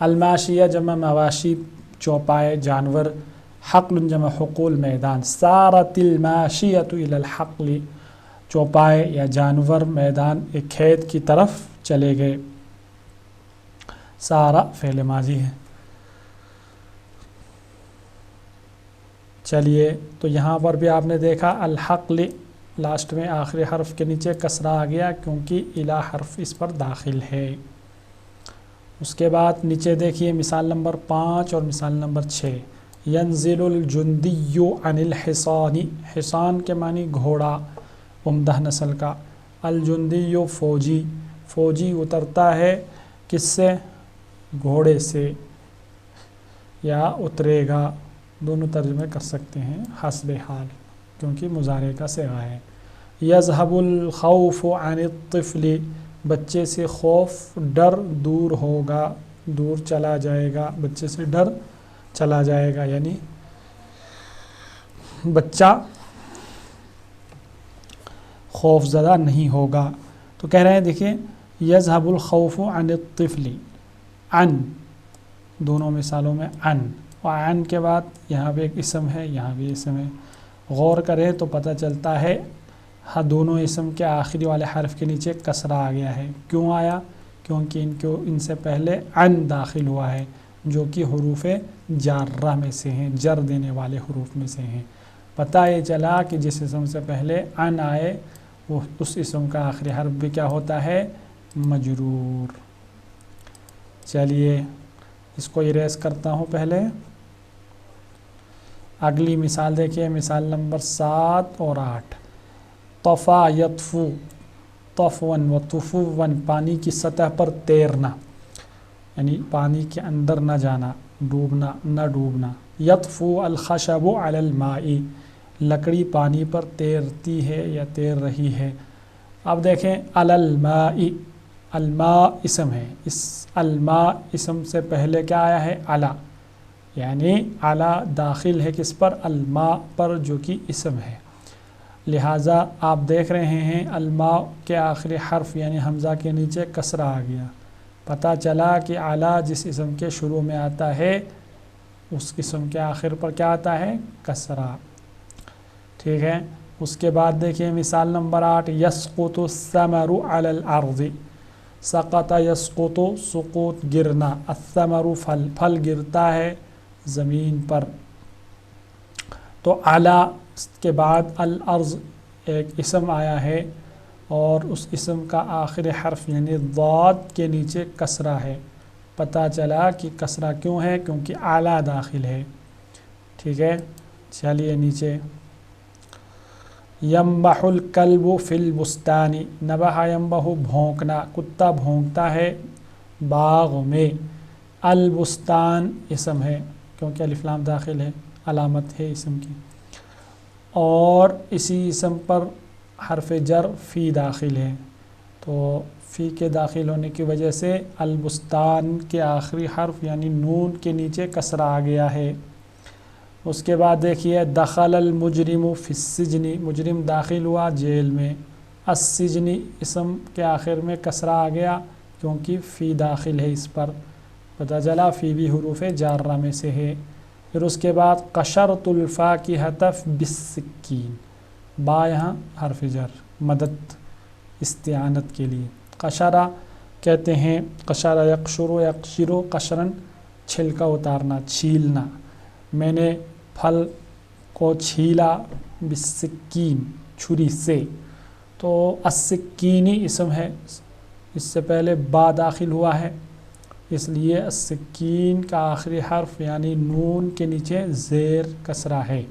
الماشیہ جمع مواشی چوپائے جانور، حقل جمع حقول میدان، سارت الماشیۃ الی الحقل چوپائے یا جانور میدان ایک کھیت کی طرف چلے گئے، سارا فعل ماضی ہے۔ چلیے تو یہاں پر بھی آپ نے دیکھا الحقل لاسٹ میں آخری حرف کے نیچے کسرہ آ گیا کیونکہ الا حرف اس پر داخل ہے۔ اس کے بعد نیچے دیکھیے مثال نمبر 5 اور مثال نمبر 6، ینزل الجندی عن الحصان، حصان کے معنی گھوڑا، عمدہ نسل کا، الجندی فوجی، فوجی اترتا ہے کس سے؟ گھوڑے سے، یا اترے گا، دونوں ترجمے کر سکتے ہیں حسب حال کیونکہ مضارع کا صیغہ ہے۔ یذهب الخوف عن الطفل، بچے سے خوف ڈر دور ہوگا، دور چلا جائے گا، بچے سے ڈر چلا جائے گا، یعنی بچہ خوف زدہ نہیں ہوگا۔ تو کہہ رہے ہیں دیکھیں یذهب الخوف عن الطفل، عن دونوں مثالوں میں عن، اور عن کے بعد یہاں پہ ایک اسم ہے، یہاں بھی اسم ہے، غور کریں تو پتہ چلتا ہے دونوں اسم کے آخری والے حرف کے نیچے کسرہ آ گیا ہے۔ کیوں آیا؟ کیونکہ ان سے پہلے عن داخل ہوا ہے جو کہ حروف جارہ میں سے ہیں، جر دینے والے حروف میں سے ہیں۔ پتہ یہ چلا کہ جس اسم سے پہلے عن آئے وہ اس اسم کا آخری حرف بھی کیا ہوتا ہے؟ مجرور۔ چلیے اس کو اریز کرتا ہوں پہلے۔ اگلی مثال دیکھیے، مثال نمبر 7 اور 8، طفا یطفو، طفون و طفون، پانی کی سطح پر تیرنا، یعنی پانی کے اندر نہ جانا، ڈوبنا، نہ ڈوبنا۔ یطفو الخشب علی الماء، لکڑی پانی پر تیرتی ہے یا تیر رہی ہے۔ اب دیکھیں علی الماء، الماء اسم ہے، اس الماء اسم سے پہلے کیا آیا ہے؟ علی، یعنی علی داخل ہے کس پر؟ الماء پر جو کہ اسم ہے، لہٰذا آپ دیکھ رہے ہیں الماء کے آخری حرف یعنی حمزہ کے نیچے کسرہ آ گیا۔ پتہ چلا کہ علی جس اسم کے شروع میں آتا ہے اس اسم کے آخر پر کیا آتا ہے؟ کسرہ، ٹھیک ہے۔ اس کے بعد دیکھیے مثال نمبر 8، یسقط الثمر علی الارض، سقط یسقط سقوط گرنا، الثمر پھل، پھل گرتا ہے زمین پر۔ تو علی کے بعد الارض ایک اسم آیا ہے اور اس اسم کا آخری حرف یعنی ضاد کے نیچے کسرہ ہے۔ پتہ چلا کہ کسرہ کیوں ہے؟ کیونکہ اعلیٰ داخل ہے، ٹھیک ہے۔ چلیے نیچے، ینبح الکلب فی البستان، نبح ینبح بھونکنا، کتا بھونکتا ہے باغ میں، البستان اسم ہے کیونکہ الف لام داخل ہے، علامت ہے اسم کی، اور اسی اسم پر حرف جر فی داخل ہے، تو فی کے داخل ہونے کی وجہ سے البستان کے آخری حرف یعنی نون کے نیچے کسرہ آ گیا ہے۔ اس کے بعد دیکھیے دخل المجرم فی السجن، مجرم داخل ہوا جیل میں، السجن اسم کے آخر میں کسرہ آ گیا کیونکہ فی داخل ہے اس پر، پتہ چلا فی بھی حروف جارہ میں سے ہے۔ پھر اس کے بعد قشرت الفاکہۃ بالسکین، با یہاں حرف جر، مدد استعانت کے لیے، قشرہ کہتے ہیں، قشرہ یقشر یقشر قشرن، چھلکا اتارنا، چھیلنا، میں نے پھل کو چھیلا بالسکین، چھری سے، تو السکینی اسم ہے، اس سے پہلے با داخل ہوا ہے اس لیے السکین کا آخری حرف یعنی نون کے نیچے زیر کسرہ ہے۔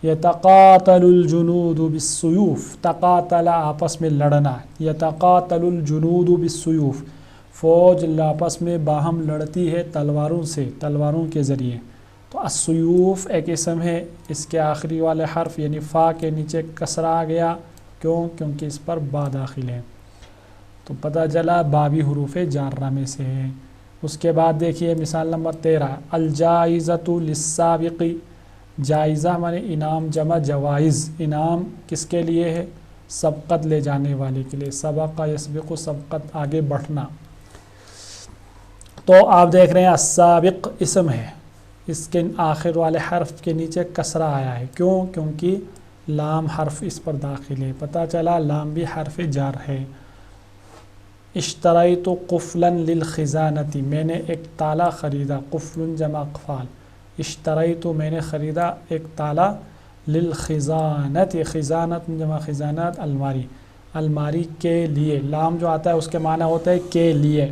یتقاتل الجنود بالسیوف، تقاتل آپس میں لڑنا، یتقاتل الجنود بالسیوف، فوج آپس میں باہم لڑتی ہے تلواروں سے، تلواروں کے ذریعے، تو السیوف ایک اسم ہے، اس کے آخری والے حرف یعنی فا کے نیچے کسرہ آ گیا، کیوں؟ کیونکہ اس پر با داخل ہے، تو پتہ چلا با بھی حروف جارہ میں سے ہے۔ اس کے بعد دیکھیے مثال نمبر 13، الجائزۃ للسابق، جائزہ مانے انعام جمع جوائز، انعام کس کے لیے ہے؟ سبقت لے جانے والے کے لیے، سبق یسبق سبقت، آگے بڑھنا، تو آپ دیکھ رہے ہیں السابق اسم ہے، اس کے آخر والے حرف کے نیچے کسرہ آیا ہے، کیوں؟ کیونکہ لام حرف اس پر داخل ہے، پتہ چلا لام بھی حرف جر ہے۔ اشتریت قفلا للخزانتی، میں نے ایک تالا خریدا، قفل جمع قفال، اشتریت میں نے خریدا ایک تالا، للخزانت، خزانت جمع خزانت الماری، الماری کے لیے، لام جو آتا ہے اس کے معنی ہوتا ہے کے لیے،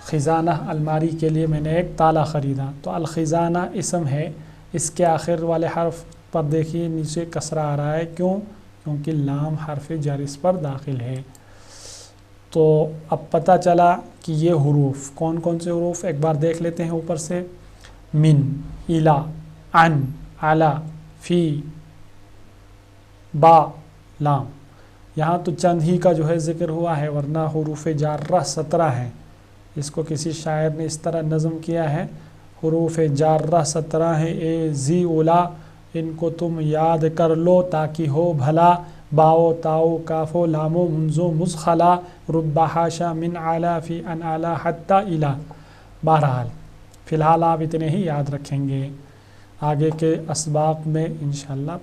خزانہ الماری کے لیے میں نے ایک تالا خریدا۔ تو الخزانہ اسم ہے، اس کے آخر والے حرف پر دیکھیے نیچے کسرہ آ رہا ہے، کیوں؟ کیونکہ لام حرف جر اس پر داخل ہے۔ تو اب پتہ چلا کہ یہ حروف کون کون سے حروف، ایک بار دیکھ لیتے ہیں اوپر سے، من، الا، عن، علا، فی، با، لام۔ یہاں تو چند ہی کا جو ہے ذکر ہوا ہے، ورنہ حروف جارہ 17 ہیں۔ اس کو کسی شاعر نے اس طرح نظم کیا ہے، حروف جارہ 17 ہیں، اے زی اولا، ان کو تم یاد کر لو تاکہ ہو بھلا، باؤ تاؤ کافو لامو منزو مزخلا، رب حاشا من علا فی ان علا حتی الا۔ بہرحال فی الحال آپ اتنے ہی یاد رکھیں گے، آگے کے اسباق میں انشاءاللہ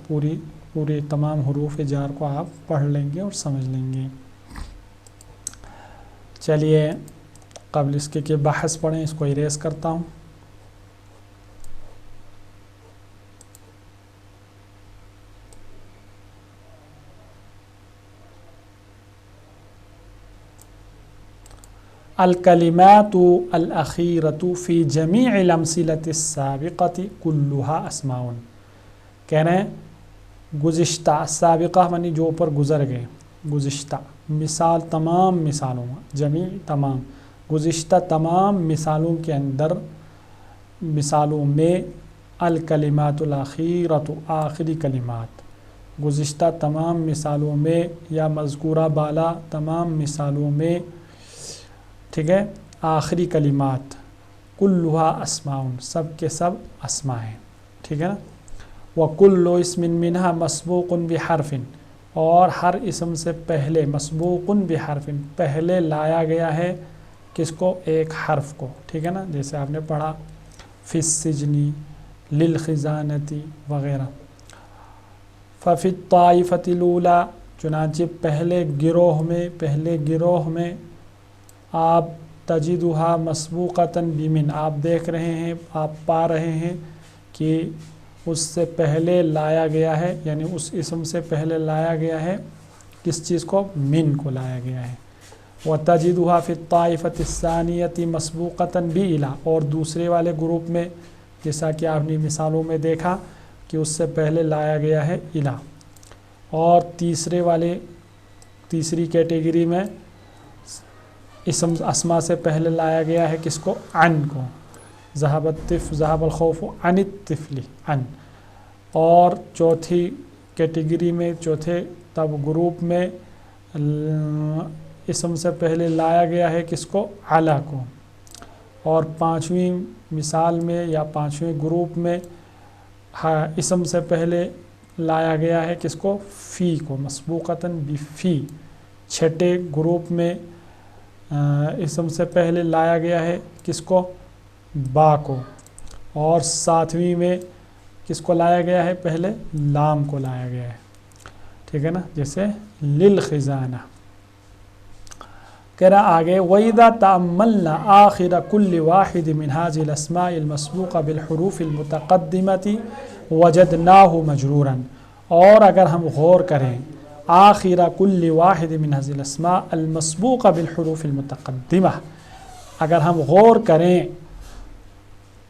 پورے تمام حروف جار کو آپ پڑھ لیں گے اور سمجھ لیں گے۔ چلیے قبل اس کے کہ بحث پڑھیں، اس کو اریز کرتا ہوں۔ الکلمات الاخیرۃ فی جمیع الامثلۃ السابقۃ کلھا اسماء، کہہ رہے ہیں گزشتہ، سابقہ منی جو اوپر گزر گئے، گزشتہ مثال تمام مثالوں، جمیع تمام، گزشتہ تمام مثالوں کے اندر، مثالوں میں، الکلمات الاخیرۃ آخری کلمات، گزشتہ تمام مثالوں میں یا مذکورہ بالا تمام مثالوں میں، ٹھیک ہے، آخری کلمات، کلھا اسماء، سب کے سب اسماء ہیں، ٹھیک ہے نا۔ وکل اسم منہا مسبوق بحرف، اور ہر اسم سے پہلے مسبوق بحرف، پہلے لایا گیا ہے کس کو؟ ایک حرف کو، ٹھیک ہے نا، جیسے آپ نے پڑھا فی السجن، للخزانتی وغیرہ۔ ففی الطائفۃ الاولی، چنانچہ پہلے گروہ میں آپ تجدھا مسبوقۃ بمن، آپ دیکھ رہے ہیں، آپ پا رہے ہیں کہ اس سے پہلے لایا گیا ہے، یعنی اس اسم سے پہلے لایا گیا ہے کس چیز کو؟ من کو لایا گیا ہے۔ وتجدھا فی الطائفۃ الثانیۃ مسبوقۃ بإلی، اور دوسرے والے گروپ میں جیسا کہ آپ نے مثالوں میں دیکھا کہ اس سے پہلے لایا گیا ہے الی، اور تیسری کیٹیگری میں اسم اسما سے پہلے لایا گیا ہے کس کو؟ عن کو، ذہب الخوف عن الطفل، عن۔ اور چوتھی کیٹیگری میں، چوتھے گروپ میں اسم سے پہلے لایا گیا ہے کس کو؟ علی کو، اور پانچویں مثال میں یا پانچویں گروپ میں اسم سے پہلے لایا گیا ہے کس کو؟ فی کو، مسبوقۃ بفی۔ چھٹے گروپ میں اسم سے پہلے لایا گیا ہے کس کو؟ با کو، اور ساتویں میں کس کو لایا گیا ہے؟ پہلے لام کو لایا گیا ہے، ٹھیک ہے نا، جیسے للخزانہ۔ کہہ رہا آگے وَإِذَا تَأَمَّلْنَا آخِرَ كُلِّ وَاحِدٍ مِنْ هَذِهِ الْأَسْمَاءِ الْمَسْبُوقَةِ بِالْحُرُوفِ الْمُتَقَدِّمَةِ وَجَدْنَاهُ مَجْرُورًا، اور اگر ہم غور کریں آخر كل واحد من هذه الاسماء المسبوقة بالحروف المتقدمة، اگر ہم غور کریں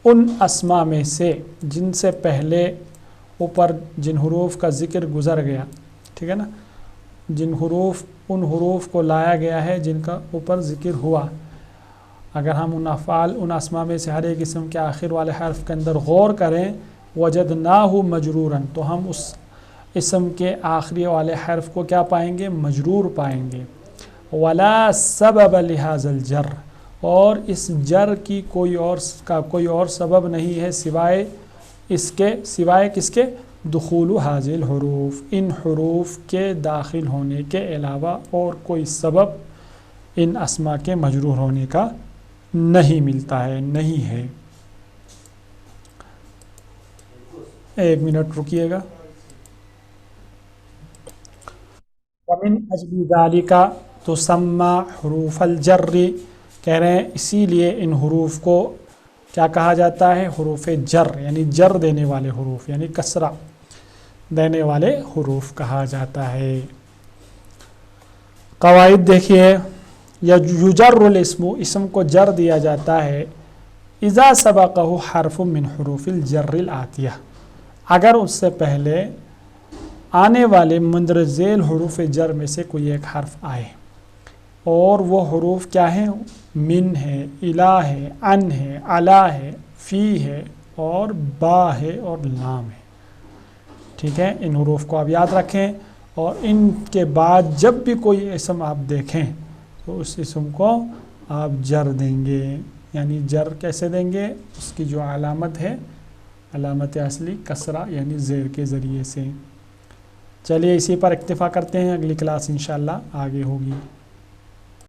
ان اسماء میں سے جن سے پہلے اوپر جن حروف کا ذکر گزر گیا، ٹھیک ہے نا، ان حروف کو لایا گیا ہے جن کا اوپر ذکر ہوا، اگر ہم ان اسماء میں سے ہر ایک اسم کے آخر والے حرف کے اندر غور کریں، وجدناہ مجرورا، تو ہم اس اسم کے آخری والے حرف کو کیا پائیں گے؟ مجرور پائیں گے۔ ولا سبب لہذا الجر، اور اس جر کی کوئی اور سبب نہیں ہے سوائے کس کے؟ دخول هذه الحروف، ان حروف کے داخل ہونے کے علاوہ اور کوئی سبب ان اسماء کے مجرور ہونے کا نہیں ملتا ہے، نہیں ہے۔ ایک منٹ رکیے گا۔ ومن اجل ذالک تسمى حروف الجر، کہہ رہے ہیں اسی لیے ان حروف کو کیا کہا جاتا ہے؟ حروف جر، یعنی جر دینے والے حروف، یعنی کسرہ دینے والے حروف کہا جاتا ہے۔ قواعد دیکھیے، یجر الاسم، اسم کو جر دیا جاتا ہے اذا سبقہ حرف من حروف الجر الآتیہ، اگر اس سے پہلے آنے والے مندرج ذیل حروف جر میں سے کوئی ایک حرف آئے، اور وہ حروف کیا ہیں؟ من ہے، الہ ہے، ان ہے، علا ہے، فی ہے، اور با ہے، اور لام ہے۔ ٹھیک ہے، ان حروف کو آپ یاد رکھیں، اور ان کے بعد جب بھی کوئی اسم آپ دیکھیں تو اس اسم کو آپ جر دیں گے۔ یعنی جر کیسے دیں گے؟ اس کی جو علامت ہے، علامت اصلی کسرہ یعنی زیر کے ذریعے سے۔ چلیے اسی پر اکتفا کرتے ہیں، اگلی کلاس انشاءاللہ آگے ہوگی۔